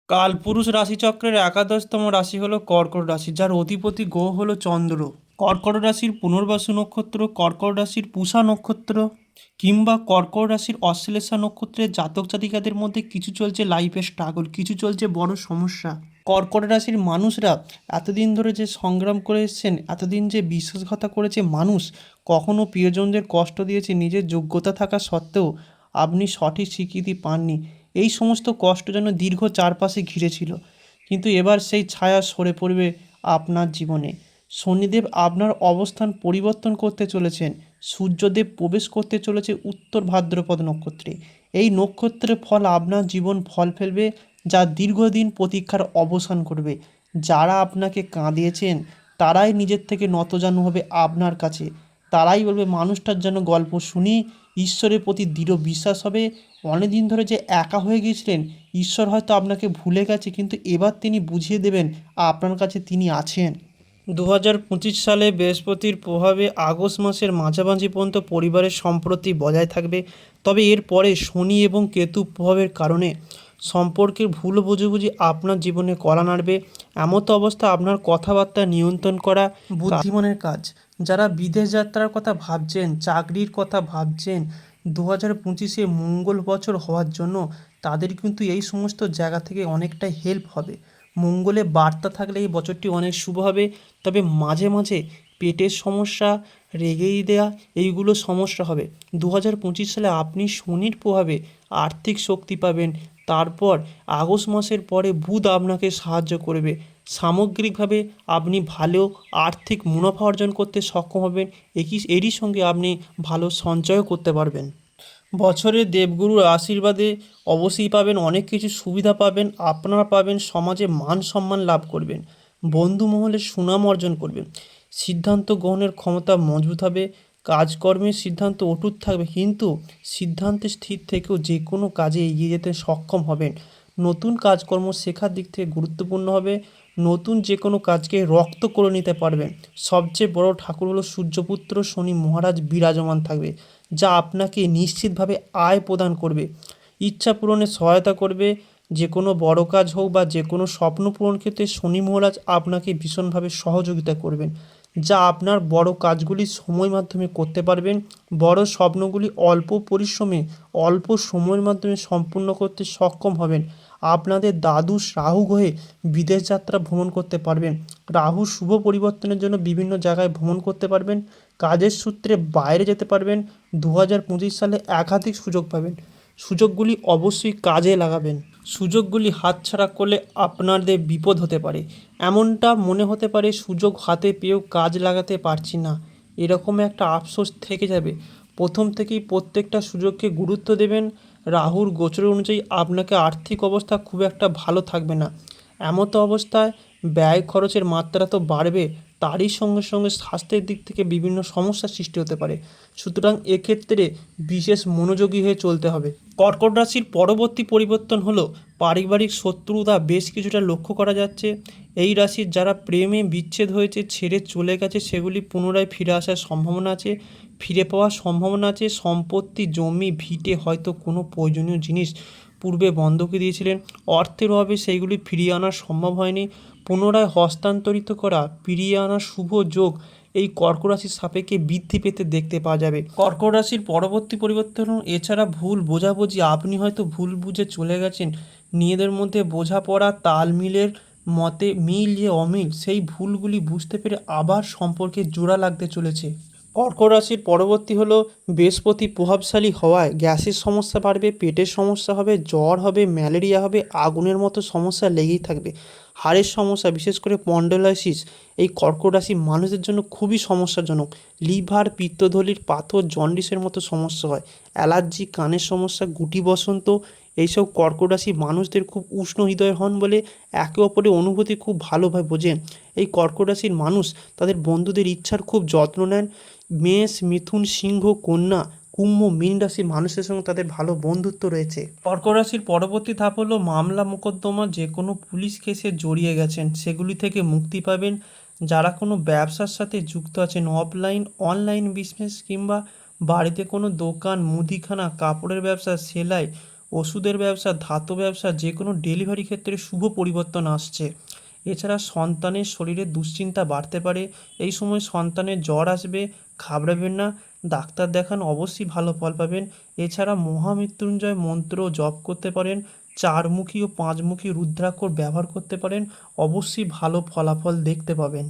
কালপুরুষ রাশিচক্রের একাদশতম রাশি হলো কর্কট রাশি, যার অধিপতি গ্রহ হলো চন্দ্র। কর্কট রাশির পুনর্বসু নক্ষত্র, কর্কট রাশির পুষা নক্ষত্র কিংবা কর্কট রাশির অশ্লেষা নক্ষত্রের জাতক জাতিকাদের মধ্যে কিছু চলছে লাইফে স্ট্রাগল, কিছু চলছে বড় সমস্যা। কর্কট রাশির মানুষরা এতদিন ধরে যে সংগ্রাম করে এসছেন, এতদিন যে বিশ্বাসঘাতকতা করেছে মানুষ, কখনো প্রিয়জনদের কষ্ট দিয়েছে, নিজের যোগ্যতা থাকা সত্ত্বেও আপনি সঠিক স্বীকৃতি পাননি। এই সমস্ত কষ্ট যেন দীর্ঘ চারপাশে ঘিরে ছিল, কিন্তু এবার সেই ছায়া সরে পড়বে আপনার জীবনে। শনিদেব আপনার অবস্থান পরিবর্তন করতে চলেছেন। সূর্যদেব প্রবেশ করতে চলেছে উত্তর ভাদ্রপদ নক্ষত্রে। এই নক্ষত্রের ফল আপনার জীবন ফল ফেলবে, যা দীর্ঘদিন প্রতীক্ষার অবসান করবে। যারা আপনাকে কাঁদিয়েছেন তারাই নিজের থেকে নতজানু হবে আপনার কাছে। তারাই বলবে মানুষটার যেন গল্প শুনি, ঈশ্বরের প্রতি দৃঢ় বিশ্বাস হবে। অনেকদিন ধরে যে একা হয়ে গিয়েছিলেন, ঈশ্বর হয়তো আপনাকে ভুলে গেছে, কিন্তু এবার তিনি বুঝিয়ে দেবেন আপনার কাছে তিনি আছেন। 2025 সালে বৃহস্পতির প্রভাবে আগস্ট মাসের মাঝামাঝি পর্যন্ত পরিবারের সম্প্রতি বজায় থাকবে। তবে এর পরে শনি এবং কেতু প্রভাবের কারণে সম্পর্কের ভুল বুঝাবুঝি আপনার জীবনে কড়া নাড়বে। এমত অবস্থা আপনার কথাবার্তা নিয়ন্ত্রণ করা বুদ্ধিমানের কাজ। যারা বিদেশ যাত্রার কথা ভাবছেন, চাকরির কথা ভাবছেন, 2025-এ মঙ্গল বছর হওয়ার জন্য তাদের কিন্তু এই সমস্ত জায়গা থেকে অনেকটাই হেল্প হবে। মঙ্গলে বার্তা থাকলে এই বছরটি অনেক শুভ হবে। তবে মাঝে মাঝে পেটের সমস্যা, রেগেই দেয়া, এইগুলো সমস্যা হবে। 2025 সালে আপনি শনির প্রভাবে আর্থিক শক্তি পাবেন। তারপর আগস্ট মাসের পরে বুধ আপনাকে সাহায্য করবে। সামগ্রিকভাবে আপনি ভালো আর্থিক মুনাফা অর্জন করতে সক্ষম হবেন। এরই সঙ্গে আপনি ভালো সঞ্চয়ও করতে পারবেন। বছরে দেবগুরুর আশীর্বাদে অবশ্যই পাবেন অনেক কিছু সুবিধা পাবেন। আপনারা পাবেন সমাজে মান সম্মান লাভ করবেন, বন্ধু মহলে সুনাম অর্জন করবেন, সিদ্ধান্ত গ্রহণের ক্ষমতা মজবুত হবে, কাজকর্মের সিদ্ধান্ত অটুট থাকবে, কিন্তু সিদ্ধান্তে স্থির থেকেও যে কোনো কাজে এগিয়ে যেতে সক্ষম হবেন। নতুন কাজকর্ম শেখার দিক থেকে গুরুত্বপূর্ণ হবে। নতুন যে কোনো কাজকে রপ্ত করে নিতে পারবেন। সবচেয়ে বড় ঠাকুর হলো সূর্যপুত্র শনি মহারাজ বিরাজমান থাকবে, যা আপনাকে নিশ্চিতভাবে আয় প্রদান করবে, ইচ্ছা পূরণে সহায়তা করবে। যে কোনো বড় কাজ হোক বা যে কোনো স্বপ্ন পূরণ ক্ষেত্রে শনি মহারাজ আপনাকে ভীষণভাবে সহযোগিতা করবেন, যা আপনার বড় কাজগুলি সময়ের মাধ্যমে করতে পারবেন। বড় স্বপ্নগুলি অল্প পরিশ্রমে অল্প সময়ের মাধ্যমে সম্পূর্ণ করতে সক্ষম হবেন। আপনাদের দ্বাদশ রাহু গ্রহে বিদেশ যাত্রা ভ্রমণ করতে পারবেন। রাহু শুভ পরিবর্তনের জন্য বিভিন্ন জায়গায় ভ্রমণ করতে পারবেন। কাজের সূত্রে বাইরে যেতে পারবেন। 2025 সালে একাধিক সুযোগ পাবেন। সুযোগগুলি অবশ্যই কাজে লাগাবেন। সুযোগগুলি হাতছাড়া করলে আপনাদের বিপদ হতে পারে। এমনটা মনে হতে পারে সুযোগ হাতে পেয়েও কাজ লাগাতে পারছি না, এরকম একটা আফসোস থেকে যাবে। প্রথম থেকেই প্রত্যেকটা সুযোগকে গুরুত্ব দেবেন। রাহুর গোচর অনুযায়ী আপনাকে আর্থিক অবস্থা খুব একটা ভালো থাকবে না। এমতো অবস্থায় ব্যয় খরচের মাত্রা তো বাড়বে, তারই সঙ্গে সঙ্গে স্বাস্থ্যের দিক থেকে বিভিন্ন সমস্যার সৃষ্টি হতে পারে। সুতরাং এক্ষেত্রে বিশেষ মনোযোগী হয়ে চলতে হবে। কর্কট রাশির পরবর্তী পরিবর্তন হলো পারিবারিক শত্রুতা বেশ কিছুটা লক্ষ্য করা যাচ্ছে। এই রাশির যারা প্রেমে বিচ্ছেদ হয়েছে, ছেড়ে চলে গেছে, সেগুলি পুনরায় ফিরে আসার সম্ভাবনা আছে, ফিরে পাওয়ার সম্ভাবনা আছে। সম্পত্তি, জমি, ভিটে, হয়তো কোনো প্রয়োজনীয় জিনিস পূর্বে বন্ধকে দিয়েছিলেন, অর্থের অভাবে সেইগুলি ফিরিয়ে আনা সম্ভব হয়নি। পুনরায় হস্তান্তরিত করা, ফিরিয়ে আনার শুভ যোগ এই কর্কট রাশির সাপেক্ষে বৃদ্ধি পেতে দেখতে পাওয়া যাবে। কর্কট রাশির পরবর্তী পরিবর্তন এছাড়া ভুল বোঝাবুঝি। আপনি হয়তো ভুল বুঝে চলে গেছেন, নিজেদের মধ্যে বোঝাপড়া, তাল মিলের মতে মিল যে অমিল, সেই ভুলগুলি বুঝতে পেরে আবার সম্পর্কে জোড়া লাগতে চলেছে। কর্কট রাশির পরবর্তী হলো বৃহস্পতি প্রভাবশালী হওয়ায় গ্যাসের সমস্যা বাড়বে, পেটের সমস্যা হবে, জ্বর হবে, ম্যালেরিয়া হবে, আগুনের মতো সমস্যা লেগেই থাকবে। হাড়ের সমস্যা, বিশেষ করে স্পন্ডাইলাইটিস, এই কর্কট রাশির মানুষদের জন্য খুবই সমস্যাজনক। লিভার, পিত্তথলির পাথর, জন্ডিসের মতো সমস্যা হয়। অ্যালার্জি, কানের সমস্যা, গুটি বসন্ত, এইসব কর্কট রাশির মানুষদের খুব উষ্ণ হৃদয় হন বলে একে অপরের অনুভূতি খুব ভালোভাবে বোঝেন। এই কর্কট রাশির মানুষ তাদের বন্ধুদের ইচ্ছার খুব যত্ন নেন। মেষ, মিথুন, সিংহ, কন্যা, কুম্ভ, মীন রাশির মানুষের সঙ্গে তাদের ভালো বন্ধুত্ব রয়েছে। কর্কট রাশির পরবর্তী ধাপ হলো মামলা মোকদ্দমা। যে কোনো পুলিশ কেসে জড়িয়ে গেছেন সেগুলি থেকে মুক্তি পাবেন। যারা কোনো ব্যবসার সাথে যুক্ত আছেন, অফলাইন অনলাইন বিজনেস কিংবা বাড়িতে কোনো দোকান, মুদিখানা, কাপড়ের ব্যবসা, সেলাই, ওষুধের ব্যবসা, ধাতু ব্যবসা, যে কোনো ডেলিভারি ক্ষেত্রে শুভ পরিবর্তন আসছে। এছাড়া সন্তানের শরীরে দুশ্চিন্তা বাড়তে পারে। এই সময় সন্তানের জ্বর আসবে, ঘাবড়াবেন না, ডাক্তার দেখান, অবশ্যই ভালো ফল পাবেন। এছাড়া মহামৃত্যুঞ্জয় মন্ত্র জপ করতে পারেন, চারমুখী ও পাঁচমুখী রুদ্রাক্ষর ব্যবহার করতে পারেন, অবশ্যই ভালো ফলাফল দেখতে পাবেন।